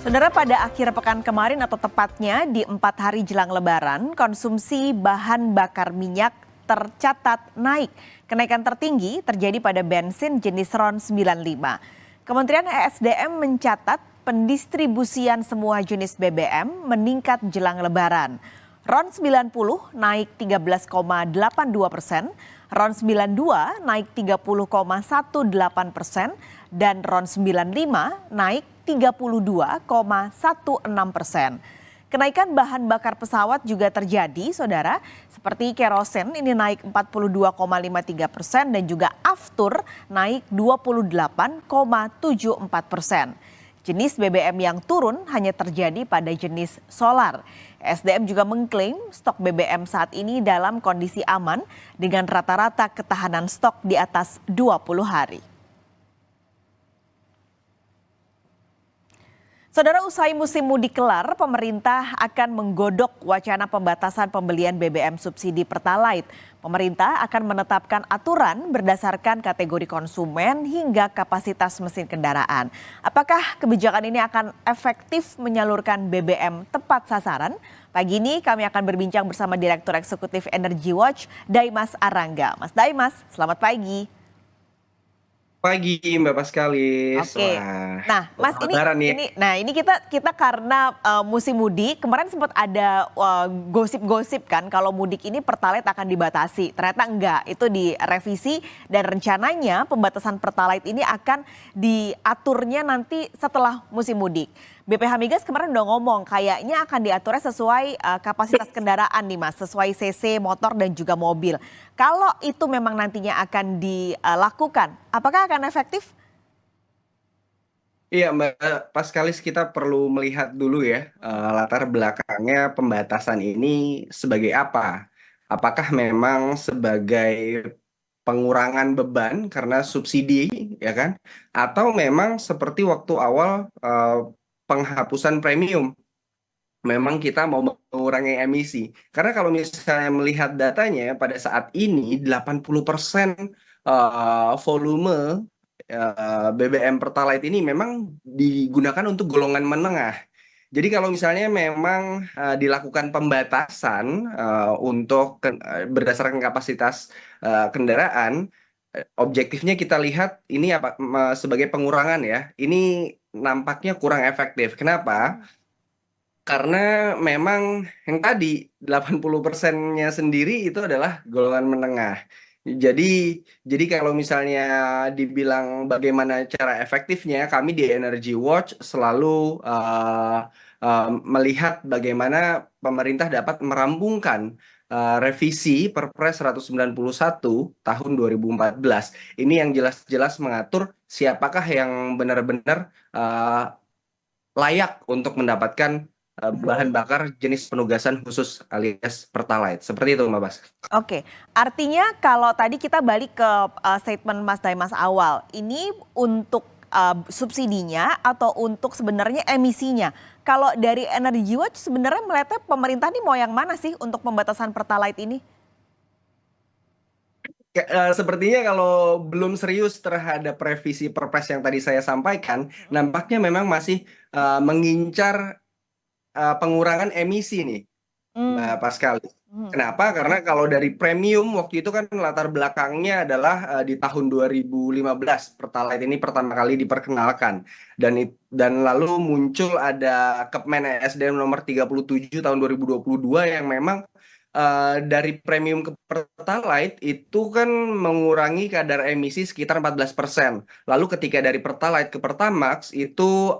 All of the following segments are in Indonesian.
Saudara, pada akhir pekan kemarin atau tepatnya di 4 hari jelang Lebaran, konsumsi bahan bakar minyak tercatat naik. Kenaikan tertinggi terjadi pada bensin jenis RON 95. Kementerian ESDM mencatat pendistribusian semua jenis BBM meningkat jelang Lebaran. RON 90 naik 13,82%, RON 92 naik 30,18%, dan RON 95 naik 32,16%. Kenaikan bahan bakar pesawat juga terjadi, saudara, seperti kerosen ini naik 42,53% dan juga aftur naik 28,74%. Jenis BBM yang turun hanya terjadi pada jenis solar. SDM juga mengklaim stok BBM saat ini dalam kondisi aman dengan rata-rata ketahanan stok di atas 20 hari. Saudara, usai musim mudik kelar, pemerintah akan menggodok wacana pembatasan pembelian BBM subsidi Pertalite. Pemerintah akan menetapkan aturan berdasarkan kategori konsumen hingga kapasitas mesin kendaraan. Apakah kebijakan ini akan efektif menyalurkan BBM tepat sasaran? Pagi ini kami akan berbincang bersama Direktur Eksekutif Energy Watch, Daimas Arangga. Mas Daimas, selamat pagi. Pagi Mbak Paskalis. Oke. Wah, Nah, Mas, selamat Lebaran nih. ini kita karena musim mudik kemarin sempat ada gosip-gosip kan kalau mudik ini Pertalite akan dibatasi. Ternyata enggak, itu direvisi dan rencananya pembatasan Pertalite ini akan diaturnya nanti setelah musim mudik. BPH Migas kemarin udah ngomong kayaknya akan diaturnya sesuai kapasitas kendaraan nih Mas, sesuai cc motor dan juga mobil. Kalau itu memang nantinya akan dilakukan, apakah akan efektif? Iya Mbak Paskalis, kita perlu melihat dulu ya latar belakangnya pembatasan ini sebagai apa. Apakah memang sebagai pengurangan beban karena subsidi, ya kan? Atau memang seperti waktu awal penghapusan premium. Memang kita mau mengurangi emisi. Karena kalau misalnya melihat datanya pada saat ini 80% volume BBM Pertalite ini memang digunakan untuk golongan menengah. Jadi kalau misalnya memang dilakukan pembatasan berdasarkan kapasitas kendaraan, objektifnya kita lihat ini sebagai pengurangan ya. Ini nampaknya kurang efektif. Kenapa? Karena memang yang tadi 80%-nya sendiri itu adalah golongan menengah. Jadi jadi kalau misalnya dibilang bagaimana cara efektifnya, kami di Energy Watch selalu melihat bagaimana pemerintah dapat merampungkan revisi Perpres 191 tahun 2014. Ini yang jelas-jelas mengatur siapakah yang benar-benar layak untuk mendapatkan bahan bakar jenis penugasan khusus alias Pertalite. Seperti itu, Mbak Bas. Oke, artinya kalau tadi kita balik ke statement Mas Daimas awal, ini untuk subsidinya atau untuk sebenarnya emisinya? Kalau dari Energy Watch sebenarnya melihatnya pemerintah ini mau yang mana sih untuk pembatasan Pertalite ini? Sepertinya kalau belum serius terhadap revisi Perpres yang tadi saya sampaikan, nampaknya memang masih mengincar pengurangan emisi nih, Mbak Hmm. Pascal. Hmm. Kenapa? Karena kalau dari premium waktu itu kan latar belakangnya adalah di tahun 2015 Pertalite ini pertama kali diperkenalkan dan lalu muncul ada Kepmen ESDM nomor 37 tahun 2022 yang memang dari premium ke Pertalite itu kan mengurangi kadar emisi sekitar 14%. Lalu ketika dari Pertalite ke Pertamax itu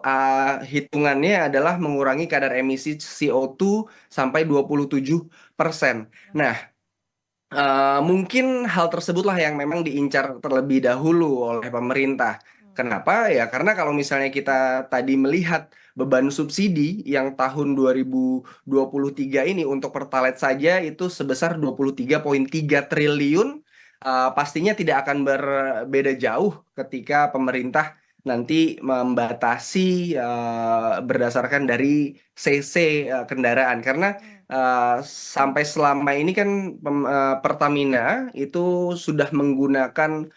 hitungannya adalah mengurangi kadar emisi CO2 sampai 27%. Nah, mungkin hal tersebutlah yang memang diincar terlebih dahulu oleh pemerintah. Kenapa? Ya karena kalau misalnya kita tadi melihat beban subsidi yang tahun 2023 ini untuk Pertalite saja itu sebesar 23,3 triliun, pastinya tidak akan berbeda jauh ketika pemerintah nanti membatasi berdasarkan dari cc kendaraan. Karena uh, sampai selama ini kan Pertamina itu sudah menggunakan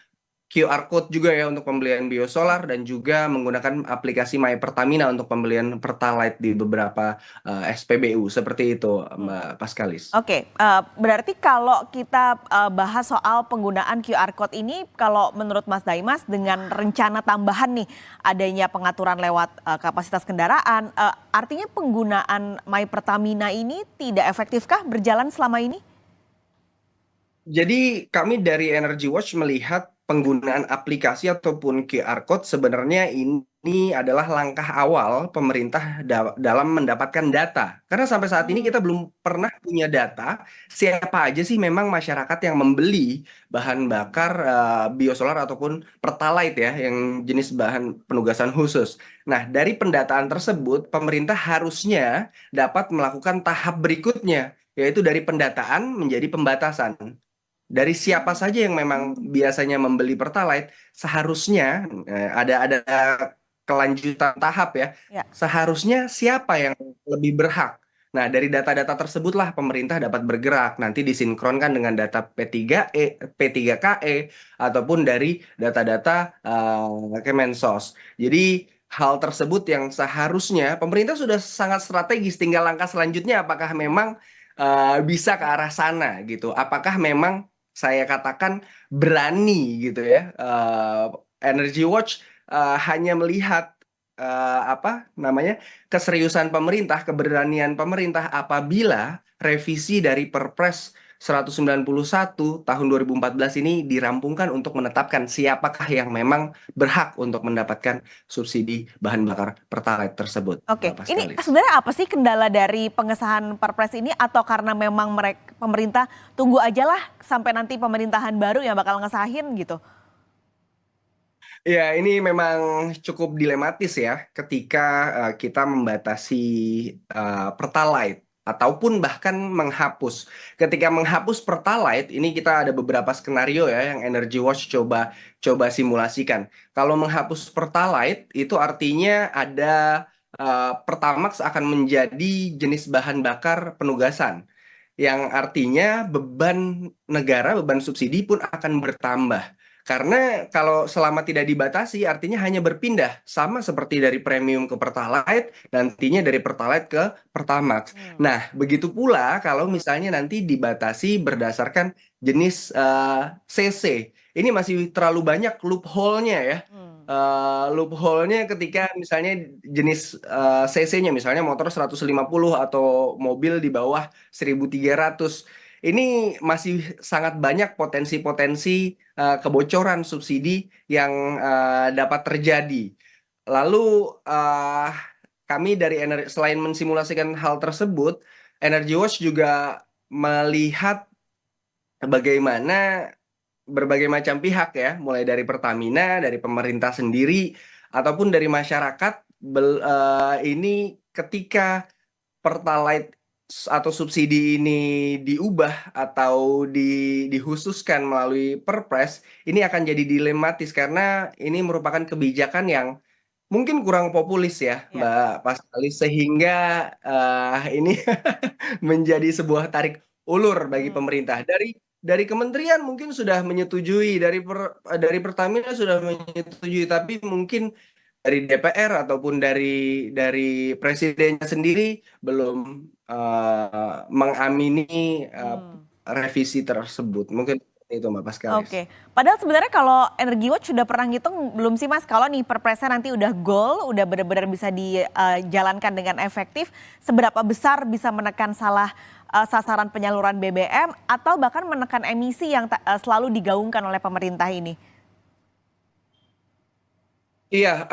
QR code juga ya untuk pembelian biosolar dan juga menggunakan aplikasi My Pertamina untuk pembelian Pertalite di beberapa SPBU seperti itu, Mbak Paskalis. Oke, berarti kalau kita bahas soal penggunaan QR Code ini, kalau menurut Mas Daimas dengan rencana tambahan nih, adanya pengaturan lewat kapasitas kendaraan, artinya penggunaan My Pertamina ini tidak efektifkah berjalan selama ini? Jadi kami dari Energy Watch melihat penggunaan aplikasi ataupun QR code sebenarnya ini adalah langkah awal pemerintah dalam mendapatkan data. Karena sampai saat ini kita belum pernah punya data siapa aja sih memang masyarakat yang membeli bahan bakar biosolar ataupun pertalite ya yang jenis bahan penugasan khusus. Nah, dari pendataan tersebut pemerintah harusnya dapat melakukan tahap berikutnya yaitu dari pendataan menjadi pembatasan dari siapa saja yang memang biasanya membeli Pertalite seharusnya ada kelanjutan tahap ya. Ya. Seharusnya siapa yang lebih berhak. Nah, dari data-data tersebutlah pemerintah dapat bergerak nanti disinkronkan dengan data P3E, P3KE ataupun dari data-data Kemensos. Jadi hal tersebut yang seharusnya pemerintah sudah sangat strategis, tinggal langkah selanjutnya apakah memang bisa ke arah sana gitu. Apakah memang saya katakan berani gitu ya. Energy Watch hanya melihat apa namanya keseriusan pemerintah, keberanian pemerintah apabila revisi dari Perpres 191 tahun 2014 ini dirampungkan untuk menetapkan siapakah yang memang berhak untuk mendapatkan subsidi bahan bakar Pertalite tersebut, Oke, Mbak ini Paskalis. sebenarnya apa sih kendala dari pengesahan Perpres ini atau karena memang mereka pemerintah tunggu aja lah sampai nanti pemerintahan baru yang bakal ngesahin gitu? Ya, ini memang cukup dilematis ya ketika kita membatasi Pertalite ataupun bahkan menghapus. Ketika menghapus Pertalite, ini kita ada beberapa skenario ya yang Energy Watch coba coba simulasikan. Kalau menghapus Pertalite itu artinya ada Pertamax akan menjadi jenis bahan bakar penugasan yang artinya beban negara, beban subsidi pun akan bertambah. Karena kalau selama tidak dibatasi, artinya hanya berpindah. Sama seperti dari premium ke Pertalite, nantinya dari Pertalite ke Pertamax. Nah, begitu pula kalau misalnya nanti dibatasi berdasarkan jenis CC. Ini masih terlalu banyak loophole-nya ya. Loophole-nya ketika misalnya jenis CC-nya, misalnya motor 150 atau mobil di bawah 1.300. Ini masih sangat banyak potensi-potensi kebocoran subsidi yang dapat terjadi. Lalu eh, kami dari selain mensimulasikan hal tersebut, Energy Watch juga melihat bagaimana berbagai macam pihak ya, mulai dari Pertamina, dari pemerintah sendiri, ataupun dari masyarakat, ini ketika Pertalite atau subsidi ini diubah atau dikhususkan melalui Perpres, ini akan jadi dilematis karena ini merupakan kebijakan yang mungkin kurang populis ya, Ya. Mbak Paskalis, sehingga ini menjadi sebuah tarik ulur bagi pemerintah. Dari kementerian mungkin sudah menyetujui, dari Pertamina sudah menyetujui, tapi mungkin dari DPR ataupun dari presidennya sendiri belum mengamini revisi tersebut. Mungkin itu Mbak Paskalis. Oke, padahal sebenarnya kalau Energy Watch sudah pernah ngitung belum sih Mas, kalau nih Perpresnya nanti udah goal, udah benar-benar bisa dijalankan dengan efektif, seberapa besar bisa menekan sasaran penyaluran BBM atau bahkan menekan emisi yang selalu digaungkan oleh pemerintah ini? Iya,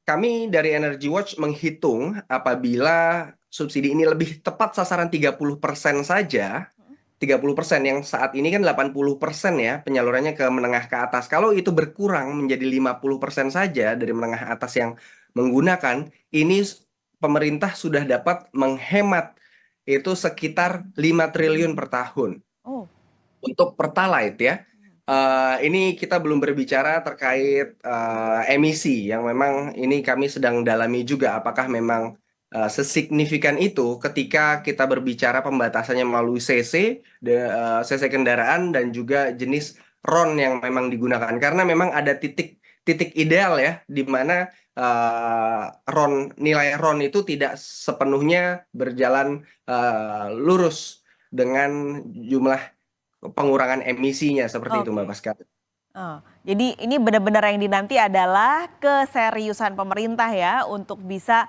kami dari Energy Watch menghitung apabila subsidi ini lebih tepat sasaran 30% saja, 30% yang saat ini kan 80% ya penyalurannya ke menengah ke atas. Kalau itu berkurang menjadi 50% saja dari menengah atas yang menggunakan, ini pemerintah sudah dapat menghemat itu sekitar 5 triliun per tahun Oh, untuk Pertalite ya. Ini kita belum berbicara terkait emisi yang memang ini kami sedang dalami juga apakah memang sesignifikan itu ketika kita berbicara pembatasannya melalui CC, CC kendaraan dan juga jenis RON yang memang digunakan karena memang ada titik titik ideal ya di mana nilai RON itu tidak sepenuhnya berjalan lurus dengan jumlah pengurangan emisinya seperti itu Mbak Oke. Pascal. Oh, jadi ini benar-benar yang dinanti adalah keseriusan pemerintah ya untuk bisa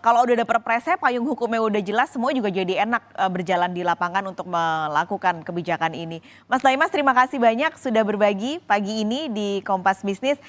kalau udah ada perpresnya, payung hukumnya udah jelas, semua juga jadi enak berjalan di lapangan untuk melakukan kebijakan ini. Mas Daimas, terima kasih banyak sudah berbagi pagi ini di Kompas Bisnis.